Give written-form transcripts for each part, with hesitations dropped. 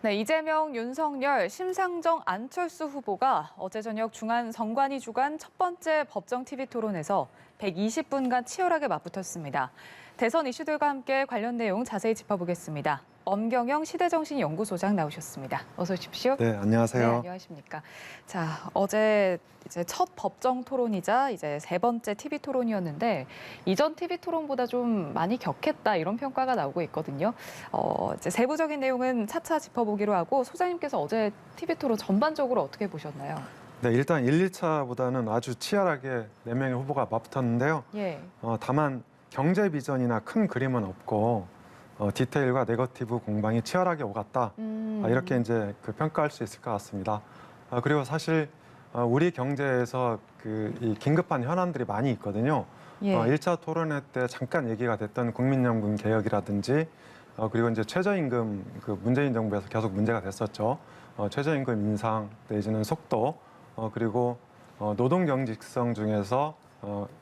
네, 이재명, 윤석열, 심상정, 안철수 후보가 어제 저녁 중앙선관위 주관 첫 번째 법정 TV 토론에서 120분간 치열하게 맞붙었습니다. 대선 이슈들과 함께 관련 내용 자세히 짚어보겠습니다. 엄경영 시대정신연구소장 나오셨습니다. 어서 오십시오. 네, 안녕하세요. 네, 안녕하십니까. 자, 어제 이제 첫 법정 토론이자 이제 세 번째 TV 토론이었는데 이전 TV 토론보다 좀 많이 격했다 이런 평가가 나오고 있거든요. 이제 세부적인 내용은 차차 짚어보기로 하고 소장님께서 어제 TV 토론 전반적으로 어떻게 보셨나요? 네, 일단 1, 2차보다는 아주 치열하게 4명의 후보가 맞붙었는데요. 예. 다만 경제 비전이나 큰 그림은 없고 디테일과 네거티브 공방이 치열하게 오갔다. 이렇게 이제 평가할 수 있을 것 같습니다. 그리고 사실 우리 경제에서 이 긴급한 현안들이 많이 있거든요. 예. 1차 토론회 때 잠깐 얘기가 됐던 국민연금 개혁이라든지 그리고 이제 최저임금 문재인 정부에서 계속 문제가 됐었죠. 최저임금 인상 내지는 속도 그리고 노동 경직성 중에서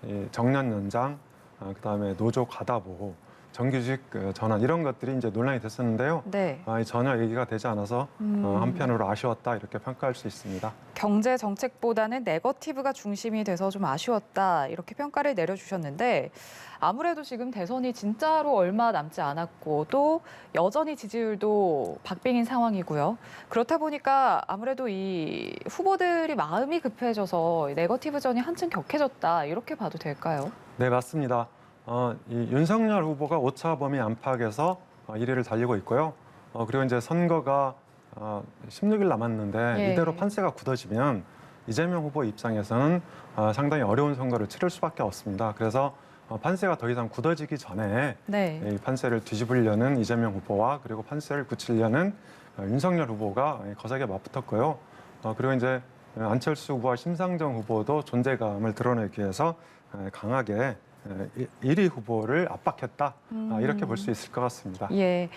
이 정년 연장 그다음에 노조 과다 보호 정규직 전환 이런 것들이 이제 논란이 됐었는데요. 네. 전혀 얘기가 되지 않아서 한편으로 아쉬웠다 이렇게 평가할 수 있습니다. 경제 정책보다는 네거티브가 중심이 돼서 좀 아쉬웠다 이렇게 평가를 내려주셨는데 아무래도 지금 대선이 진짜로 얼마 남지 않았고 또 여전히 지지율도 박빙인 상황이고요. 그렇다 보니까 아무래도 이 후보들이 마음이 급해져서 네거티브전이 한층 격해졌다 이렇게 봐도 될까요? 네, 맞습니다. 이 윤석열 후보가 5차 범위 안팎에서 1위를 달리고 있고요. 그리고 이제 선거가 16일 남았는데 예. 이대로 판세가 굳어지면 이재명 후보 입장에서는 상당히 어려운 선거를 치를 수밖에 없습니다. 그래서 판세가 더 이상 굳어지기 전에 네. 이 판세를 뒤집으려는 이재명 후보와 그리고 판세를 굳히려는 윤석열 후보가 거세게 맞붙었고요. 그리고 이제 안철수 후보와 심상정 후보도 존재감을 드러내기 위해서 강하게 1위 후보를 압박했다. 이렇게 볼 수 있을 것 같습니다. 예.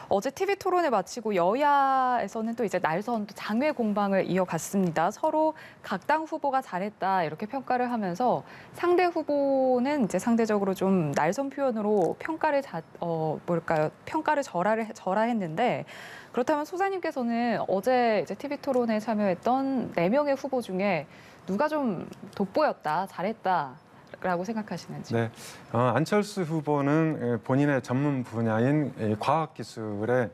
어제 TV 토론을 마치고 여야에서는 또 이제 날선 또 장외 공방을 이어갔습니다. 서로 각 당 후보가 잘했다 이렇게 평가를 하면서 상대 후보는 이제 상대적으로 좀 날선 표현으로 평가를 평가를 절하했는데 그렇다면 소장님께서는 어제 이제 TV 토론에 참여했던 4명의 후보 중에 누가 좀 돋보였다, 잘했다. 라고 생각하시는지. 네, 안철수 후보는 본인의 전문 분야인 과학기술의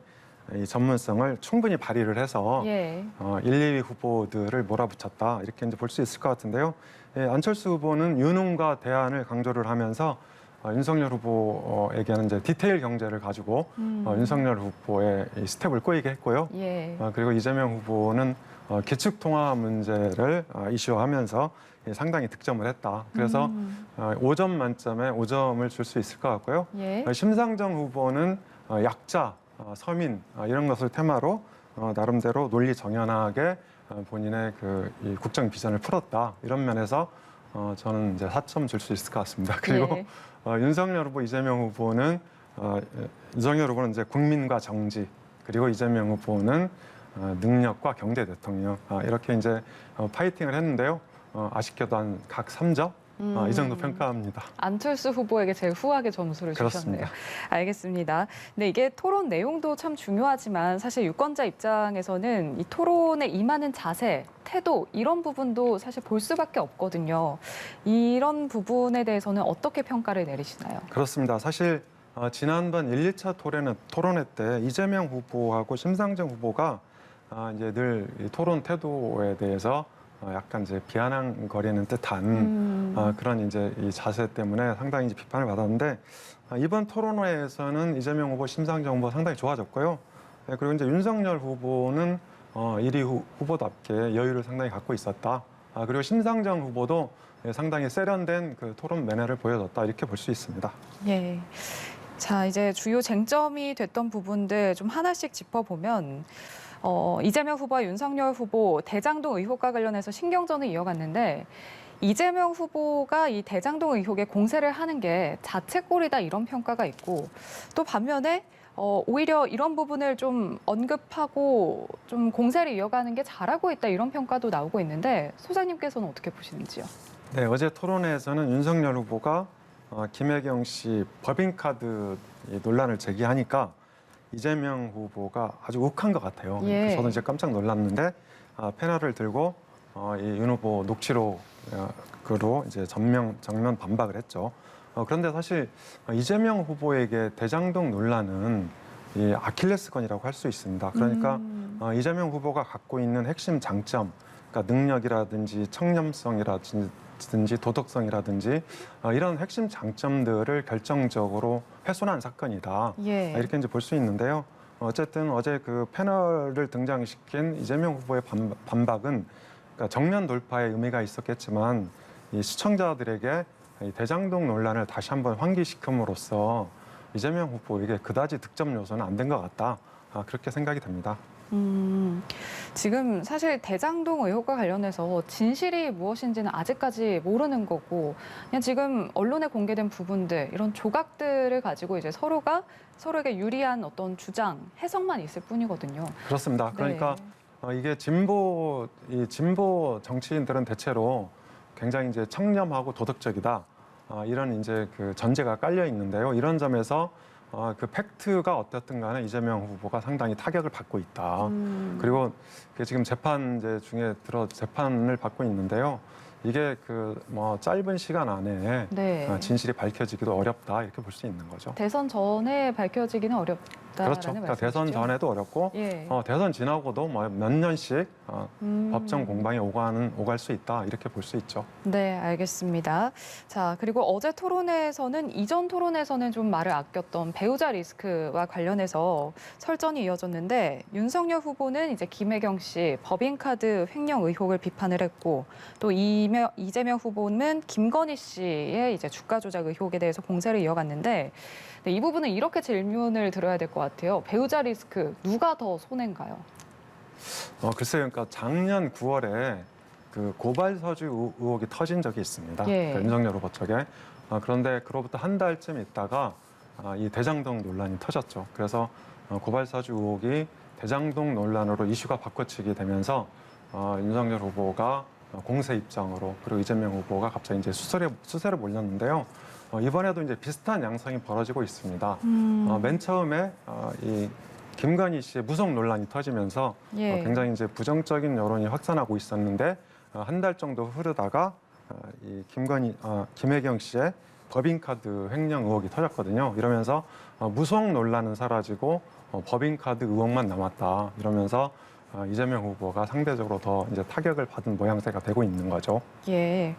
이 전문성을 충분히 발휘를 해서 예. 1, 2위 후보들을 몰아붙였다 이렇게 이제 볼 수 있을 것 같은데요. 안철수 후보는 유능과 대안을 강조를 하면서 윤석열 후보에게는 이제 디테일 경제를 가지고 윤석열 후보의 이 스텝을 꼬이게 했고요. 예. 그리고 이재명 후보는 기축통화 문제를 이슈화하면서 상당히 득점을 했다. 그래서 5점 만점에 5점을 줄 수 있을 것 같고요. 예. 심상정 후보는 약자, 서민 이런 것을 테마로 나름대로 논리 정연하게 본인의 이 국정 비전을 풀었다. 이런 면에서 저는 이제 4점 줄 수 있을 것 같습니다. 그리고 예. 윤석열 후보, 이재명 후보는 윤석열 후보는 이제 국민과 정지, 그리고 이재명 후보는 능력과 경제 대통령 이렇게 이제 파이팅을 했는데요. 아쉽게도 각 3점 이 정도 평가합니다. 안철수 후보에게 제일 후하게 점수를 주셨네요. 그렇습니다. 알겠습니다. 근데 이게 토론 내용도 참 중요하지만 사실 유권자 입장에서는 이 토론에 임하는 자세, 태도 이런 부분도 사실 볼 수밖에 없거든요. 이런 부분에 대해서는 어떻게 평가를 내리시나요? 그렇습니다. 사실 지난번 1, 2차 토론회 때 이재명 후보하고 심상정 후보가 이제 늘 이 토론 태도에 대해서 약간 이제 비아냥거리는 듯한 그런 이제 이 자세 때문에 상당히 이제 비판을 받았는데 이번 토론회에서는 이재명 후보, 심상정 후보 상당히 좋아졌고요. 그리고 이제 윤석열 후보는 1위 후보답게 여유를 상당히 갖고 있었다. 그리고 심상정 후보도 상당히 세련된 그 토론 매너를 보여줬다 이렇게 볼 수 있습니다. 예. 자, 이제 주요 쟁점이 됐던 부분들 좀 하나씩 짚어보면 이재명 후보와 윤석열 후보 대장동 의혹과 관련해서 신경전을 이어갔는데 이재명 후보가 이 대장동 의혹에 공세를 하는 게 자책골이다 이런 평가가 있고 또 반면에 오히려 이런 부분을 좀 언급하고 좀 공세를 이어가는 게 잘하고 있다 이런 평가도 나오고 있는데 소장님께서는 어떻게 보시는지요? 네, 어제 토론회에서는 윤석열 후보가 김혜경 씨 법인카드 논란을 제기하니까 이재명 후보가 아주 욱한 것 같아요. 예. 저도 이제 깜짝 놀랐는데 패널을 들고 이 윤 후보 녹취록으로 이제 정면 반박을 했죠. 그런데 사실 이재명 후보에게 대장동 논란은 이 아킬레스건이라고 할 수 있습니다. 그러니까 이재명 후보가 갖고 있는 핵심 장점, 그러니까 능력이라든지 청렴성이라든지 도덕성이라든지 이런 핵심 장점들을 결정적으로 훼손한 사건이다. 예. 이렇게 이제 볼 수 있는데요. 어쨌든 어제 그 패널을 등장시킨 이재명 후보의 반박은 그러니까 정면 돌파의 의미가 있었겠지만 이 시청자들에게 이 대장동 논란을 다시 한번 환기시킴으로써 이재명 후보에게 그다지 득점 요소는 안 된 것 같다. 그렇게 생각이 됩니다. 지금 사실 대장동 의혹과 관련해서 진실이 무엇인지는 아직까지 모르는 거고 그냥 지금 언론에 공개된 부분들 이런 조각들을 가지고 이제 서로가 서로에게 유리한 어떤 주장, 해석만 있을 뿐이거든요. 그렇습니다. 그러니까 이게 진보 정치인들은 대체로 굉장히 이제 청렴하고 도덕적이다. 이런 이제 그 전제가 깔려 있는데요. 이런 점에서 그 팩트가 어떻든 간에 이재명 후보가 상당히 타격을 받고 있다. 그리고 지금 재판제 중에 재판을 받고 있는데요. 이게 그 뭐 짧은 시간 안에 네. 진실이 밝혀지기도 어렵다 이렇게 볼 수 있는 거죠. 대선 전에 밝혀지기는 어렵다라는 그렇죠. 그러니까 대선 말씀이시죠? 전에도 어렵고 예. 대선 지나고도 뭐 몇 년씩 법정 공방이 오갈 수 있다 이렇게 볼 수 있죠. 네, 알겠습니다. 자, 그리고 어제 토론회에서는 이전 토론에서는 좀 말을 아꼈던 배우자 리스크와 관련해서 설전이 이어졌는데 윤석열 후보는 이제 김혜경 씨 법인카드 횡령 의혹을 비판을 했고 또 이재명 후보는 김건희 씨의 이제 주가 조작 의혹에 대해서 공세를 이어갔는데 네, 이 부분은 이렇게 질문을 드려야 될 것 같아요. 배우자 리스크 누가 더 손해인가요? 글쎄요. 그러니까 작년 9월에 그 고발 서주 의혹이 터진 적이 있습니다. 예. 그러니까 윤석열 후보 쪽에. 그런데 그로부터 한 달쯤 있다가 이 대장동 논란이 터졌죠. 그래서 고발 서주 의혹이 대장동 논란으로 이슈가 바꿔치기 되면서 윤석열 후보가 공세 입장으로 그리고 이재명 후보가 갑자기 이제 수세를 몰렸는데요. 이번에도 이제 비슷한 양상이 벌어지고 있습니다. 맨 처음에 이 김건희 씨의 무속 논란이 터지면서 예. 굉장히 이제 부정적인 여론이 확산하고 있었는데 한 달 정도 흐르다가 이 김혜경 씨의 법인카드 횡령 의혹이 터졌거든요. 이러면서 무속 논란은 사라지고 법인카드 의혹만 남았다. 이러면서 이재명 후보가 상대적으로 더 이제 타격을 받은 모양새가 되고 있는 거죠. 예.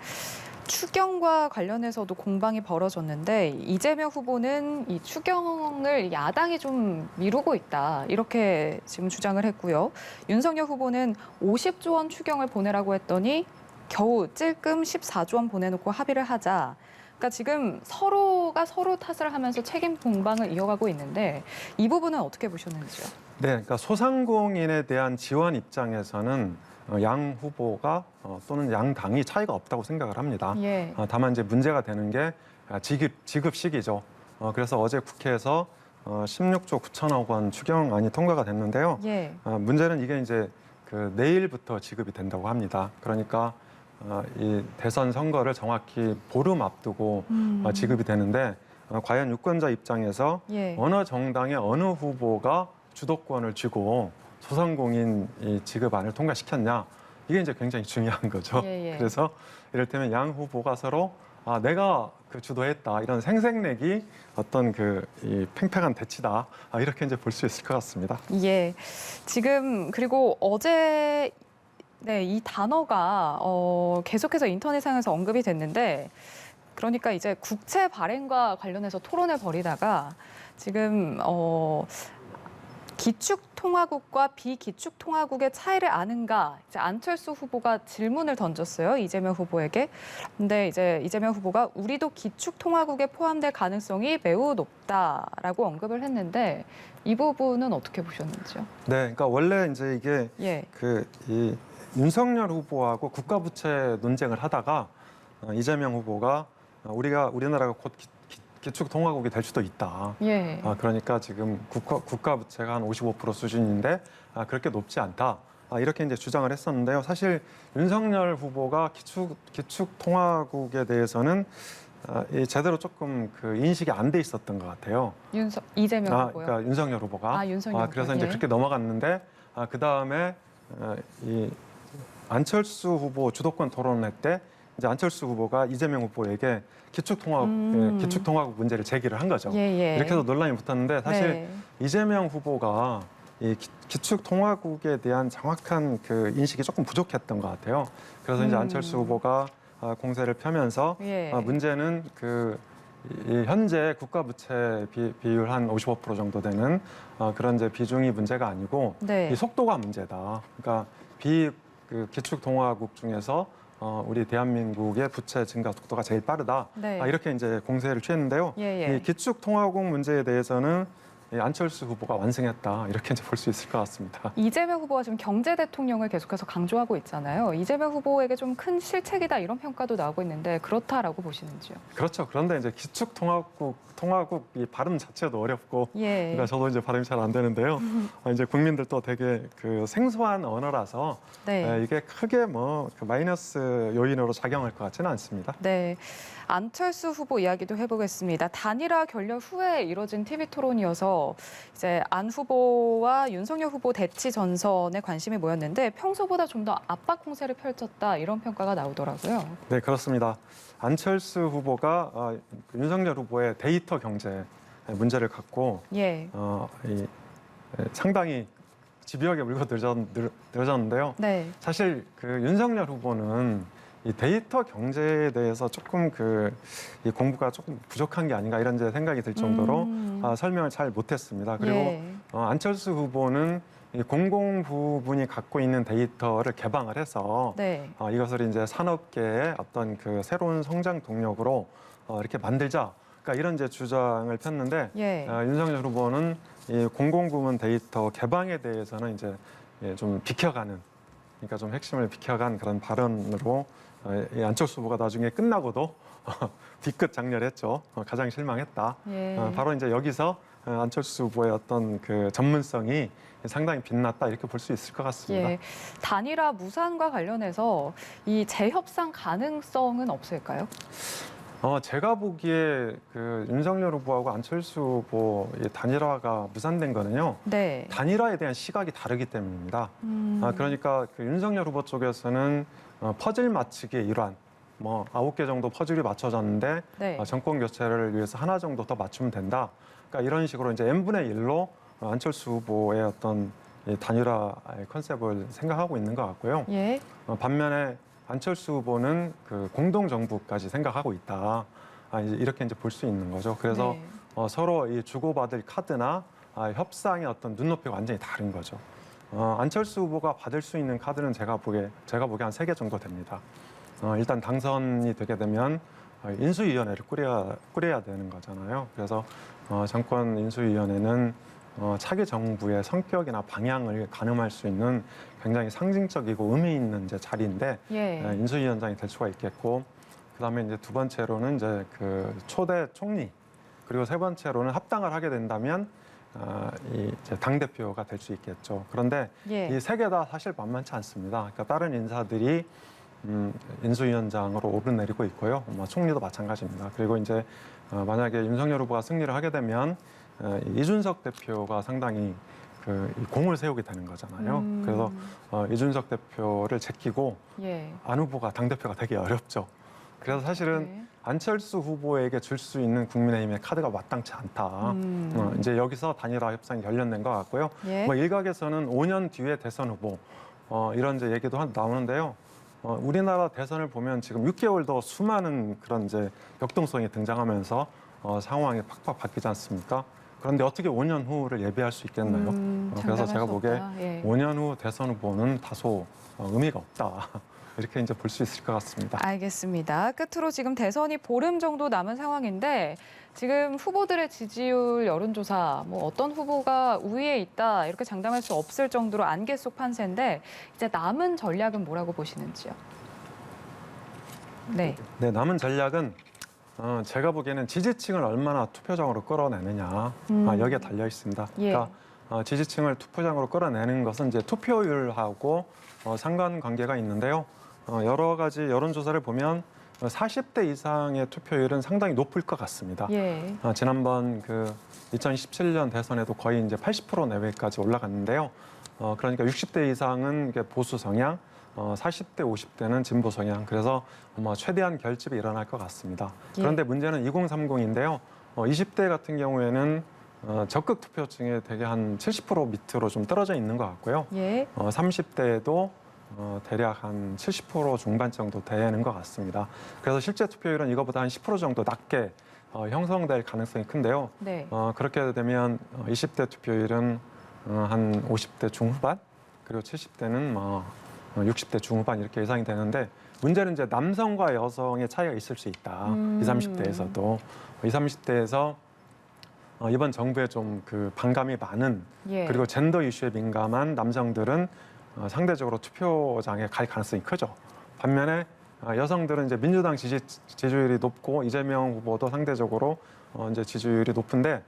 추경과 관련해서도 공방이 벌어졌는데 이재명 후보는 이 추경을 야당이 좀 미루고 있다 이렇게 지금 주장을 했고요. 윤석열 후보는 50조 원 추경을 보내라고 했더니 겨우 찔끔 14조 원 보내놓고 합의를 하자. 그러니까 지금 서로가 서로 탓을 하면서 책임 공방을 이어가고 있는데 이 부분은 어떻게 보셨는지요? 네, 그러니까 소상공인에 대한 지원 입장에서는 양 후보가 또는 양 당이 차이가 없다고 생각을 합니다. 예. 다만 이제 문제가 되는 게 지급 시기죠. 그래서 어제 국회에서 16조 9천억 원 추경안이 통과가 됐는데요. 예. 문제는 이게 이제 그 내일부터 지급이 된다고 합니다. 그러니까 이 대선 선거를 정확히 보름 앞두고 지급이 되는데 과연 유권자 입장에서 예. 어느 정당의 어느 후보가 주도권을 쥐고 소상공인 이 지급안을 통과시켰냐 이게 이제 굉장히 중요한 거죠. 예, 예. 그래서 이를테면 양 후보가 서로 내가 그 주도했다 이런 생색내기 어떤 이 팽팽한 대치다 이렇게 이제 볼 수 있을 것 같습니다. 예. 지금 그리고 어제 네, 이 단어가 계속해서 인터넷상에서 언급이 됐는데 그러니까 이제 국채 발행과 관련해서 토론을 벌이다가 지금 기축통화국과 비기축통화국의 차이를 아는가 이제 안철수 후보가 질문을 던졌어요. 이재명 후보에게. 근데 이제 이재명 후보가 우리도 기축통화국에 포함될 가능성이 매우 높다라고 언급을 했는데 이 부분은 어떻게 보셨는지요? 네, 그러니까 원래 이제 이게 예. 이 윤석열 후보하고 국가부채 논쟁을 하다가 이재명 후보가 우리나라가 곧 기축통화국이 될 수도 있다. 예. 그러니까 지금 국가 부채가 한 55% 수준인데 그렇게 높지 않다. 이렇게 이제 주장을 했었는데요. 사실 윤석열 후보가 기축통화국에 대해서는 이 제대로 조금 그 인식이 안 돼 있었던 것 같아요. 이재명 후보요? 그러니까 윤석열 후보가. 윤석열 후보. 그래서 이제 그렇게 넘어갔는데 그 다음에 이 안철수 후보 주도권 토론회 때 이제 안철수 후보가 이재명 후보에게 기축통화국 문제를 제기를 한 거죠. 예. 이렇게 해서 논란이 붙었는데 사실 네. 이재명 후보가 이 기축통화국에 대한 정확한 그 인식이 조금 부족했던 것 같아요. 그래서 이제 안철수 후보가 공세를 펴면서 예. 문제는 이 현재 국가 부채 비율 한 55% 정도 되는 그런 이제 비중이 문제가 아니고 네. 이 속도가 문제다. 그러니까 기축통화국 중에서 우리 대한민국의 부채 증가 속도가 제일 빠르다. 네. 이렇게 이제 공세를 취했는데요. 예. 이 기축통화국 문제에 대해서는 이 안철수 후보가 완승했다. 이렇게 이제 볼 수 있을 것 같습니다. 이재명 후보가 지금 경제 대통령을 계속해서 강조하고 있잖아요. 이재명 후보에게 좀 큰 실책이다 이런 평가도 나오고 있는데 그렇다라고 보시는지요? 그렇죠. 그런데 이제 통화국 이 발음 자체도 어렵고 예. 그러니까 저도 이제 발음이 잘 안 되는데요. 이제 국민들도 되게 그 생소한 언어라서 네. 이게 크게 그 마이너스 요인으로 작용할 것 같지는 않습니다. 네. 안철수 후보 이야기도 해보겠습니다. 단일화 결렬 후에 이뤄진 TV 토론이어서 이제 안 후보와 윤석열 후보 대치 전선에 관심이 모였는데 평소보다 좀 더 압박 공세를 펼쳤다 이런 평가가 나오더라고요. 네, 그렇습니다. 안철수 후보가 윤석열 후보의 데이터 경제 문제를 갖고 예. 상당히 집요하게 물고 늘어졌는데요. 네. 사실 그 윤석열 후보는 이 데이터 경제에 대해서 조금 이 공부가 조금 부족한 게 아닌가 이런 이제 생각이 들 정도로 설명을 잘 못했습니다. 그리고 예. 안철수 후보는 이 공공 부분이 갖고 있는 데이터를 개방을 해서 네. 이것을 이제 산업계의 어떤 그 새로운 성장 동력으로 이렇게 만들자. 그러니까 이런 이제 주장을 폈는데 예. 윤석열 후보는 이 공공 부문 데이터 개방에 대해서는 이제 좀 비켜가는, 그러니까 좀 핵심을 비켜간 그런 발언으로 이 안철수 후보가 나중에 끝나고도 뒤끝 장렬했죠. 가장 실망했다. 예. 바로 이제 여기서 안철수 후보의 어떤 그 전문성이 상당히 빛났다 이렇게 볼 수 있을 것 같습니다. 예. 단일화 무산과 관련해서 이 재협상 가능성은 없을까요? 제가 보기에 그 윤석열 후보하고 안철수 후보 의 단일화가 무산된 거는요. 네. 단일화에 대한 시각이 다르기 때문입니다. 그러니까 그 윤석열 후보 쪽에서는 퍼즐 맞추기의 일환, 9개 정도 퍼즐이 맞춰졌는데 네. 정권 교체를 위해서 하나 정도 더 맞추면 된다. 그러니까 이런 식으로 이제 n분의 1로 안철수 후보의 어떤 이 단일화 컨셉을 생각하고 있는 것 같고요. 예. 반면에 안철수 후보는 그 공동정부까지 생각하고 있다. 이렇게 이제 볼 수 있는 거죠. 그래서 네. 서로 이 주고받을 카드나 협상의 어떤 눈높이가 완전히 다른 거죠. 안철수 후보가 받을 수 있는 카드는 제가 보기에 한 3개 정도 됩니다. 일단 당선이 되게 되면 인수위원회를 꾸려야 되는 거잖아요. 그래서 정권 인수위원회는 차기 정부의 성격이나 방향을 가늠할 수 있는 굉장히 상징적이고 의미 있는 이제 자리인데 예. 인수위원장이 될 수가 있겠고, 그다음에 이제 두 번째로는 이제 그 초대 총리, 그리고 세 번째로는 합당을 하게 된다면 이제 당 대표가 될 수 있겠죠. 그런데 예. 이 세 개 다 사실 만만치 않습니다. 그러니까 다른 인사들이 인수위원장으로 오르내리고 있고요. 총리도 마찬가지입니다. 그리고 이제 만약에 윤석열 후보가 승리를 하게 되면 이준석 대표가 상당히 이 공을 세우게 되는 거잖아요. 그래서 이준석 대표를 제끼고 예. 안 후보가 당대표가 되기 어렵죠. 그래서 사실은 네. 안철수 후보에게 줄 수 있는 국민의힘의 카드가 마땅치 않다. 이제 여기서 단일화 협상이 결렬된 것 같고요. 예. 일각에서는 5년 뒤에 대선 후보 이런 이제 얘기도 나오는데요. 우리나라 대선을 보면 지금 6개월 더 수많은 그런 이제 역동성이 등장하면서 상황이 팍팍 바뀌지 않습니까? 그런데 어떻게 5년 후를 예비할 수 있겠나요? 그래서 제가 보기에 예. 5년 후 대선 후보는 다소 의미가 없다. 이렇게 이제 볼 수 있을 것 같습니다. 알겠습니다. 끝으로 지금 대선이 보름 정도 남은 상황인데 지금 후보들의 지지율 여론조사 어떤 후보가 우위에 있다 이렇게 장담할 수 없을 정도로 안개 속 판세인데 이제 남은 전략은 뭐라고 보시는지요? 네. 네, 남은 전략은 제가 보기에는 지지층을 얼마나 투표장으로 끌어내느냐 여기에 달려 있습니다. 예. 그러니까 지지층을 투표장으로 끌어내는 것은 이제 투표율하고 상관관계가 있는데요. 여러 가지 여론조사를 보면 40대 이상의 투표율은 상당히 높을 것 같습니다. 예. 지난번 그 2017년 대선에도 거의 이제 80% 내외까지 올라갔는데요. 그러니까 60대 이상은 이게 보수 성향, 40대, 50대는 진보 성향. 그래서 최대한 결집이 일어날 것 같습니다. 예. 그런데 문제는 2030인데요. 20대 같은 경우에는 적극 투표층에 대개 한 70% 밑으로 좀 떨어져 있는 것 같고요. 예. 30대에도 대략 한 70% 중반 정도 되는 것 같습니다. 그래서 실제 투표율은 이거보다 한 10% 정도 낮게 형성될 가능성이 큰데요. 네. 그렇게 되면 20대 투표율은 한 50대 중후반, 그리고 70대는 60대 중후반 이렇게 예상이 되는데, 문제는 이제 남성과 여성의 차이가 있을 수 있다. 20, 30대에서도 20, 30대에서 이번 정부에 좀 그 반감이 많은, 예. 그리고 젠더 이슈에 민감한 남성들은 상대적으로 투표장에 갈 가능성이 크죠. 반면에 여성들은 이제 민주당 지지율이 높고 이재명 후보도 상대적으로 이제 지지율이 높은데,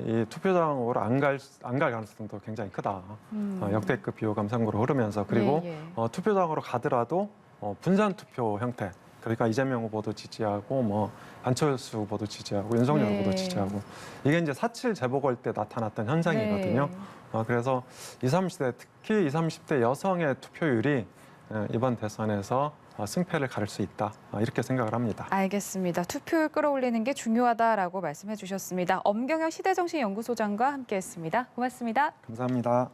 이 투표장으로 안 갈 가능성도 굉장히 크다. 역대급 비호감 선거로 흐르면서, 그리고 예, 예. 투표장으로 가더라도 분산 투표 형태. 그러니까 이재명 후보도 지지하고 안철수 후보도 지지하고 윤석열 네. 후보도 지지하고, 이게 이제 4.7 재보궐 때 나타났던 현상이거든요. 네. 그래서 20, 30대, 특히 20, 30대 여성의 투표율이 이번 대선에서 승패를 가를 수 있다. 이렇게 생각을 합니다. 알겠습니다. 투표율 끌어올리는 게 중요하다라고 말씀해 주셨습니다. 엄경영 시대정신연구소장과 함께했습니다. 고맙습니다. 감사합니다.